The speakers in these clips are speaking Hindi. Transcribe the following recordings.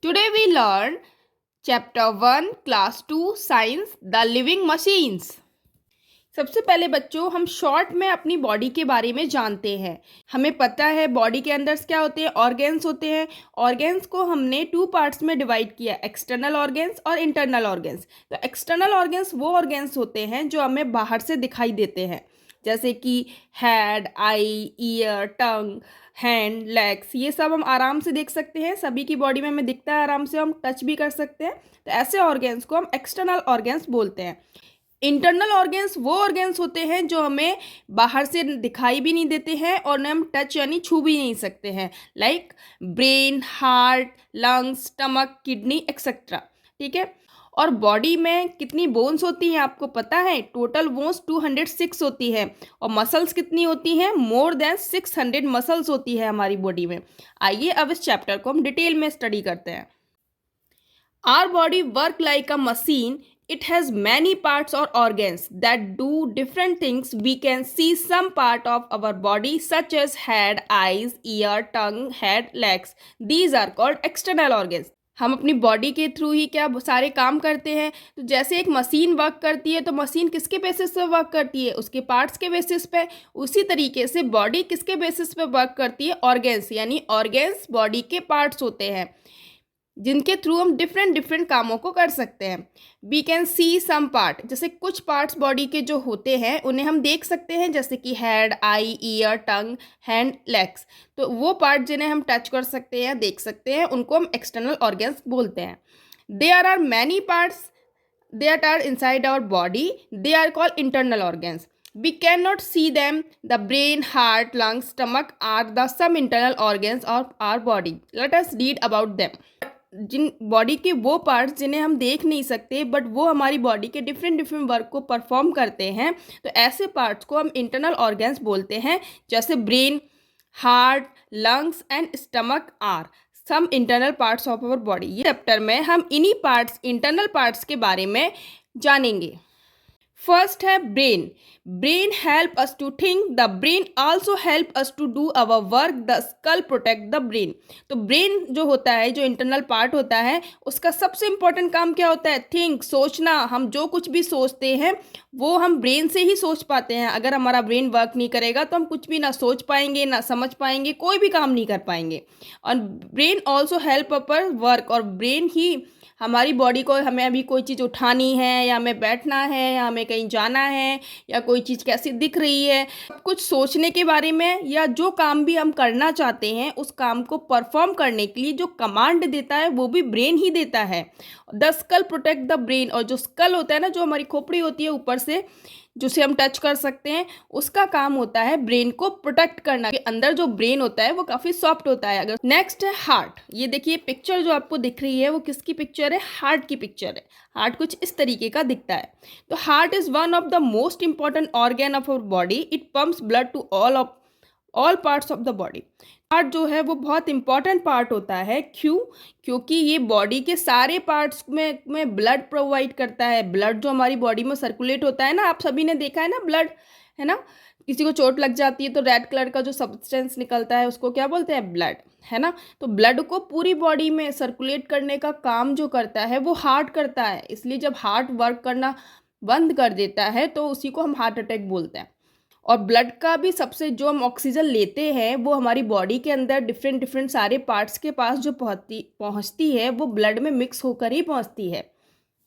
Today we learn Chapter 1 Class 2 Science The Living Machines। सबसे पहले बच्चों हम शॉर्ट में अपनी बॉडी के बारे में जानते हैं। हमें पता है बॉडी के अंदर क्या होते हैं, ऑर्गेन्स होते हैं। ऑर्गेन्स को हमने 2 पार्ट्स में डिवाइड किया, एक्सटर्नल ऑर्गेन्स और इंटरनल ऑर्गेन्स। तो एक्सटर्नल ऑर्गेन्स वो ऑर्गेन्स होते हैं जो हमें बाहर से दिखाई देते हैं, जैसे कि हेड, आई, ईयर, टंग, हैंड, लेग्स, ये सब हम आराम से देख सकते हैं। सभी की बॉडी में हमें दिखता है, आराम से हम टच भी कर सकते हैं। तो ऐसे ऑर्गेन्स को हम एक्सटर्नल ऑर्गेन्स बोलते हैं। इंटरनल ऑर्गेन्स वो ऑर्गेन्स होते हैं जो हमें बाहर से दिखाई भी नहीं देते हैं और उन्हें हम टच यानी छू भी नहीं सकते हैं, like brain, heart, lungs, stomach, kidney etcetera. ठीक है। और बॉडी में कितनी बोन्स होती हैं आपको पता है? टोटल बोन्स 206 होती है। और मसल्स कितनी होती हैं? मोर देन 600 मसल्स होती है हमारी बॉडी में। आइए अब इस चैप्टर को हम डिटेल में स्टडी करते हैं। Our body work like a machine. It has many parts or organs that do different things. We can see some part of our body such as head, eyes, ear, tongue, head, legs. These are called external organs. हम अपनी बॉडी के थ्रू ही क्या सारे काम करते हैं। तो जैसे एक मशीन वर्क करती है तो मशीन किसके बेसिस पे वर्क करती है? उसके पार्ट्स के बेसिस पे। उसी तरीके से बॉडी किसके बेसिस पे वर्क करती है? ऑर्गेन्स, यानी ऑर्गेन्स बॉडी के पार्ट्स होते हैं जिनके थ्रू हम डिफरेंट कामों को कर सकते हैं। We can see some part, जैसे कुछ पार्ट्स बॉडी के जो होते हैं उन्हें हम देख सकते हैं, जैसे कि हेड, आई, ईयर, टंग, हैंड, लेग्स। तो वो पार्ट जिन्हें हम टच कर सकते हैं, देख सकते हैं, उनको हम एक्सटर्नल ऑर्गेन्स बोलते हैं। There are many parts that are inside our body, they are called internal organs. We cannot see them. The brain, heart, lungs, stomach are the some internal organs of our body. Let us read about them. जिन बॉडी के वो पार्ट्स जिन्हें हम देख नहीं सकते बट वो हमारी बॉडी के डिफरेंट वर्क को परफॉर्म करते हैं, तो ऐसे पार्ट्स को हम इंटरनल ऑर्गन्स बोलते हैं, जैसे brain, heart, lungs and stomach are some internal parts of our body. ये चैप्टर में हम इन्हीं पार्ट्स, इंटरनल पार्ट्स के बारे में जानेंगे। फर्स्ट है brain. Brain help us to think, the brain also help us to do our work, the skull protect the brain. तो ब्रेन जो होता है, जो इंटरनल पार्ट होता है, उसका सबसे इंपॉर्टेंट काम क्या होता है? थिंक, सोचना। हम जो कुछ भी सोचते हैं वो हम ब्रेन से ही सोच पाते हैं। अगर हमारा ब्रेन वर्क नहीं करेगा तो हम कुछ भी ना सोच पाएंगे, ना समझ पाएंगे, कोई भी काम नहीं कर पाएंगे। और ब्रेन ऑल्सो हेल्प अपर वर्क, और ब्रेन ही हमारी बॉडी को, हमें अभी कोई चीज़ उठानी है या हमें बैठना है या हमें कहीं जाना है या कोई चीज़ कैसी दिख रही है, कुछ सोचने के बारे में, या जो काम भी हम करना चाहते हैं उस काम को परफॉर्म करने के लिए जो कमांड देता है वो भी ब्रेन ही देता है। The skull protect the brain, और जो स्कल होता है ना, जो हमारी खोपड़ी होती है ऊपर से, जिसे हम टच कर सकते हैं, उसका काम होता है ब्रेन को प्रोटेक्ट करना। के अंदर जो ब्रेन होता है वो काफ़ी सॉफ्ट होता है। अगर नेक्स्ट है हार्ट। ये देखिए पिक्चर जो आपको दिख रही है वो किसकी पिक्चर है? हार्ट की पिक्चर है। हार्ट कुछ इस तरीके का दिखता है। तो heart is one of the most important organ of our body. It pumps blood to all parts of the body. Heart जो है वो बहुत इंपॉर्टेंट पार्ट होता है। क्यों? क्योंकि ये बॉडी के सारे पार्ट्स में ब्लड प्रोवाइड करता है। ब्लड जो हमारी बॉडी में सर्कुलेट होता है ना, आप सभी ने देखा है ना, ब्लड है ना, किसी को चोट लग जाती है तो रेड कलर का जो सब्सटेंस निकलता है उसको क्या बोलते हैं? ब्लड, है ना। तो ब्लड को पूरी बॉडी में सर्कुलेट करने का काम जो करता है वो हार्ट करता है। इसलिए जब हार्ट वर्क करना बंद कर देता है तो उसी को हम हार्ट अटैक बोलते हैं। और ब्लड का भी सबसे, जो हम ऑक्सीजन लेते हैं वो हमारी बॉडी के अंदर डिफरेंट सारे पार्ट्स के पास जो पहुंचती है वो ब्लड में मिक्स होकर ही पहुंचती है।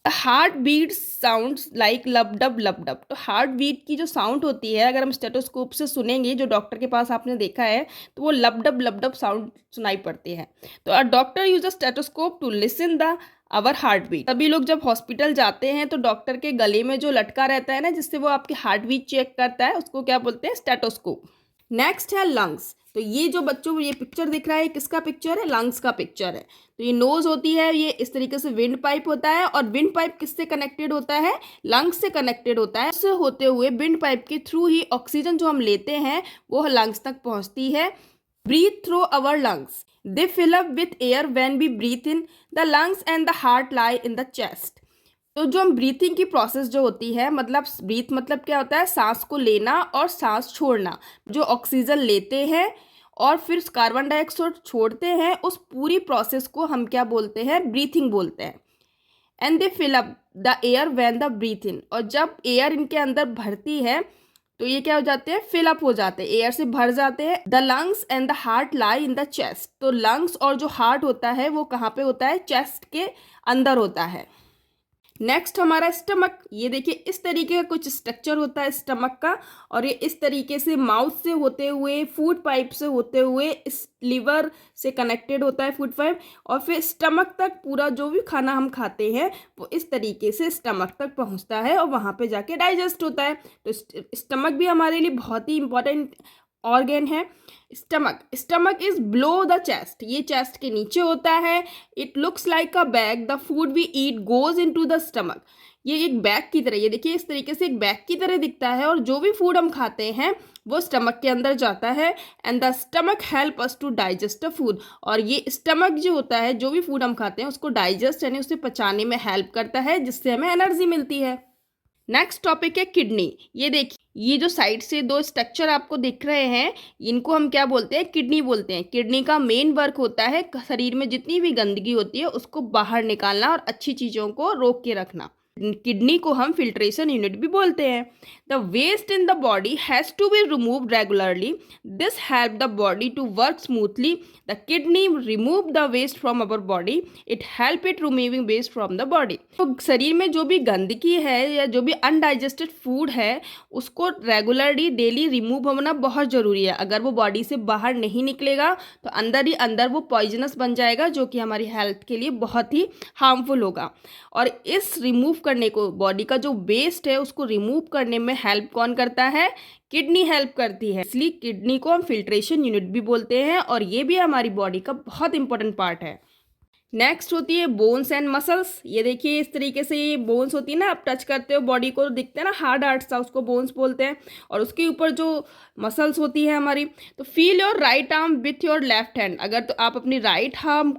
Heart beat sounds like lub dub lub dub. तो हार्ट बीट की जो साउंड होती है, अगर हम स्टेथोस्कोप से सुनेंगे, जो डॉक्टर के पास आपने देखा है, तो वो लब डब साउंड सुनाई पड़ती है। तो a doctor use a stethoscope to listen the our heart beat. सभी लोग जब हॉस्पिटल जाते हैं तो डॉक्टर के गले में जो लटका रहता है ना, जिससे वो आपकी हार्ट बीट चेक करता है, उसको क्या बोलते हैं? स्टेथोस्कोप। नेक्स्ट है लंग्स। तो ये जो बच्चों ये पिक्चर दिख रहा है, किसका पिक्चर है? लंग्स का पिक्चर है। तो ये नोज होती है, ये इस तरीके से विंड पाइप होता है, और विंड पाइप किससे कनेक्टेड होता है? लंग्स से कनेक्टेड होता है। इससे होते हुए विंड पाइप के थ्रू ही ऑक्सीजन जो हम लेते हैं वो लंग्स तक पहुंचती है। Breathe through our lungs, they fill up with air when we breathe in, the lungs and the heart lie in the chest. तो जो हम ब्रीथिंग की प्रोसेस जो होती है, मतलब ब्रीथ मतलब क्या होता है? सांस को लेना और सांस छोड़ना। जो ऑक्सीजन लेते हैं और फिर कार्बन डाइऑक्साइड छोड़ते हैं, उस पूरी प्रोसेस को हम क्या बोलते हैं, ब्रीथिंग बोलते हैं। And they fill up the air when the breath in, और जब एयर इनके अंदर भरती है तो ये क्या हो जाते हैं, फिल अप हो जाते हैं, एयर से भर जाते हैं। The lungs and the heart lie in the chest, तो लंग्स और जो हार्ट होता है वो कहाँ पे होता है, चेस्ट के अंदर होता है। नेक्स्ट हमारा स्टमक, ये देखिए इस तरीके का कुछ स्ट्रक्चर होता है स्टमक का, और ये इस तरीके से माउथ से होते हुए, फूड पाइप से होते हुए, इस लिवर से कनेक्टेड होता है फूड पाइप, और फिर स्टमक तक पूरा जो भी खाना हम खाते हैं वो इस तरीके से स्टमक तक पहुंचता है और वहाँ पे जाके डाइजेस्ट होता है। तो स्टमक भी हमारे लिए बहुत ही इंपॉर्टेंट ऑर्गेन है। Stomach is below the chest, ये चेस्ट के नीचे होता है। It looks like a bag, the food we eat goes into the stomach, ये एक बैग की तरह, ये देखिए इस तरीके से एक बैग की तरह दिखता है, और जो भी फूड हम खाते हैं वो स्टमक के अंदर जाता है। And the stomach help us to digest the food, और ये स्टमक जो होता है, जो भी फूड हम खाते हैं उसको डाइजेस्ट यानी उसे पचाने में हेल्प करता है, जिससे हमें एनर्जी मिलती है। नेक्स्ट टॉपिक है किडनी। ये देखिए ये जो साइड से दो स्ट्रक्चर आपको दिख रहे हैं, इनको हम क्या बोलते हैं, किडनी बोलते हैं। किडनी का मेन वर्क होता है शरीर में जितनी भी गंदगी होती है उसको बाहर निकालना और अच्छी चीज़ों को रोक के रखना। किडनी को हम फिल्ट्रेशन यूनिट भी बोलते हैं। The waste in the body has to be removed regularly, this help the body to work smoothly. The kidney remove the waste from our body, it help it removing waste from the body. तो शरीर में जो भी गंदगी है या जो भी अनडाइजेस्टेड फूड है उसको रेगुलरली डेली रिमूव होना बहुत ज़रूरी है। अगर वो बॉडी से बाहर नहीं निकलेगा तो अंदर ही अंदर वो पॉइजनस बन जाएगा, जो कि हमारी हेल्थ के लिए बहुत ही हार्मफुल होगा। और इस रिमूव करने को, बॉडी का जो वेस्ट है उसको रिमूव करने में हेल्प कौन करता है, किडनी हेल्प करती है। इसलिए किडनी को हम फिल्ट्रेशन यूनिट भी बोलते हैं, और ये भी हमारी बॉडी का बहुत इंपॉर्टेंट पार्ट है। नेक्स्ट होती है बोन्स एंड मसल्स। ये देखिए इस तरीके से ये बोन्स होती है ना, आप टच करते हो बॉडी को दिखते हैं ना हार्ड हार्ड सा, उसको बोन्स बोलते हैं। और उसके ऊपर जो मसल्स होती है हमारी, तो feel your right arm with your left hand. अगर तो आप अपनी राइट आर्म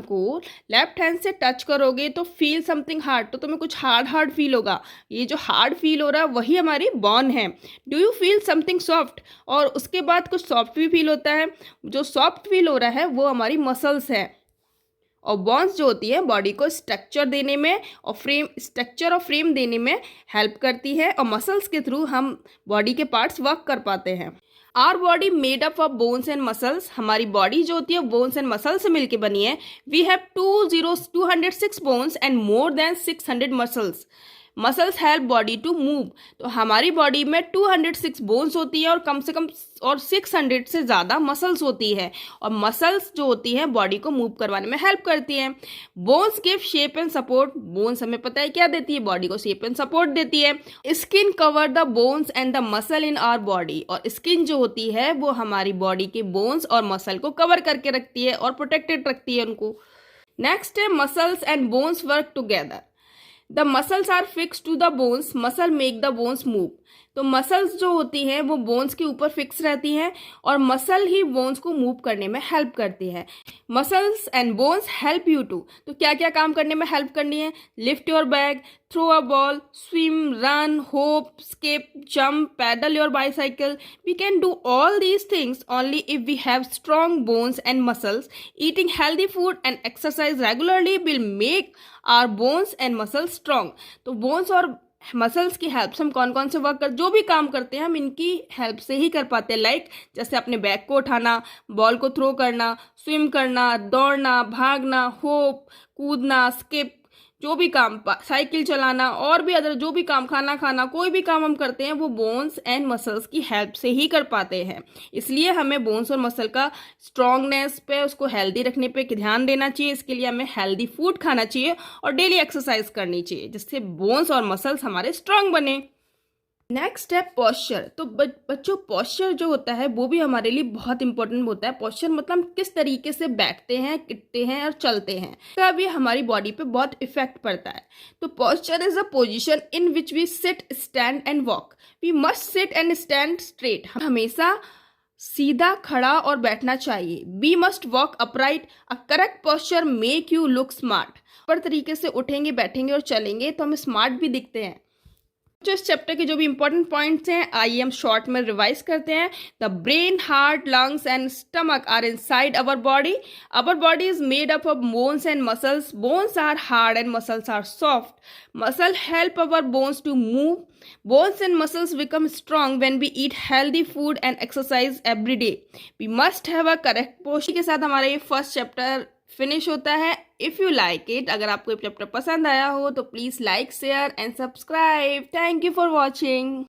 को लेफ्ट हैंड से टच करोगे तो फील समथिंग हार्ड, तो तुम्हें कुछ हार्ड हार्ड फील होगा। ये जो हार्ड फील हो रहा है वही हमारी बोन है। Do you feel something soft, और उसके बाद कुछ सॉफ्ट भी फील होता है। जो सॉफ्ट फील हो रहा है वो हमारी मसल्स है। और बॉन्स जो होती है बॉडी को स्ट्रक्चर देने में और फ्रेम देने में हेल्प करती है, और मसल्स के थ्रू हम बॉडी के पार्ट्स वर्क कर पाते हैं। Our body made up of bones and muscles, हमारी बॉडी जो होती है बोन्स एंड मसल से मिलकर बनी है। We have 206 bones and more than 600 muscles. Muscles help body to move, तो हमारी बॉडी में 206 बोन्स होती है और कम से कम 600 से ज़्यादा मसल्स होती है, और मसल्स जो होती है बॉडी को मूव करवाने में हेल्प करती हैं। Bones give shape and support, bones हमें पता है क्या देती है, बॉडी को शेप एंड सपोर्ट देती है। Skin cover the bones and the muscle in our body, और स्किन जो होती है वो हमारी बॉडी के बोन्स और मसल को कवर करके रखती है और प्रोटेक्टेड रखती है उनको। नेक्स्ट है muscles and bones work together. The muscles are fix to the bones, muscle make the bones move. तो मसल्स जो होती हैं वो बोन्स के ऊपर फिक्स रहती हैं, और मसल ही बोन्स को मूव करने में हेल्प करती है। Muscles and bones help you to, तो क्या क्या काम करने में हेल्प करनी है, lift your bag, throw a ball, swim, run, hop, skip, jump, pedal your bicycle. We can do all these things only if we have strong bones and muscles. Eating healthy food and exercise regularly will make our bones and muscles strong. तो बोन्स और मसल्स की हेल्प से हम कौन कौन से जो भी काम करते हैं हम इनकी हेल्प से ही कर पाते हैं। लाइक जैसे अपने बैग को उठाना, बॉल को थ्रो करना, स्विम करना, दौड़ना, भागना, होप, कूदना, स्किप, जो भी काम, साइकिल चलाना, और भी अदर जो भी काम, खाना खाना, कोई भी काम हम करते हैं वो बोन्स एंड मसल्स की हेल्प से ही कर पाते हैं। इसलिए हमें बोन्स और मसल का स्ट्रॉन्गनेस पे, उसको हेल्दी रखने पे ध्यान देना चाहिए। इसके लिए हमें हेल्दी फूड खाना चाहिए और डेली एक्सरसाइज करनी चाहिए, जिससे बोन्स और मसल्स हमारे स्ट्रांग बने। नेक्स्ट है पोस्चर। तो बच्चों पोस्चर जो होता है वो भी हमारे लिए बहुत इंपॉर्टेंट होता है। पोस्चर मतलब किस तरीके से बैठते हैं, गिरते हैं और चलते हैं, तब ये हमारी बॉडी पे बहुत इफेक्ट पड़ता है। तो posture is a position in which we sit, stand and walk. We must sit and stand straight, हमेशा सीधा खड़ा और बैठना चाहिए। We must walk upright, a correct posture make you look smart. पर तरीके से उठेंगे, बैठेंगे और चलेंगे तो हम स्मार्ट भी दिखते हैं। जो इस चैप्टर के जो भी इंपॉर्टेंट पॉइंट्स हैं आइए हम शॉर्ट में रिवाइज करते हैं। The brain, heart, lungs and stomach are inside our body. Our body is made up of bones and muscles. Bones are hard and muscles are soft. Muscle help our bones to move. Bones and muscles become strong when we eat healthy food and exercise every day. We must have a correct posture। के साथ हमारा ये फर्स्ट चैप्टर फिनिश होता है। इफ़ यू लाइक इट, अगर आपको ये चैप्टर पसंद आया हो तो please like, share and subscribe. Thank you for watching.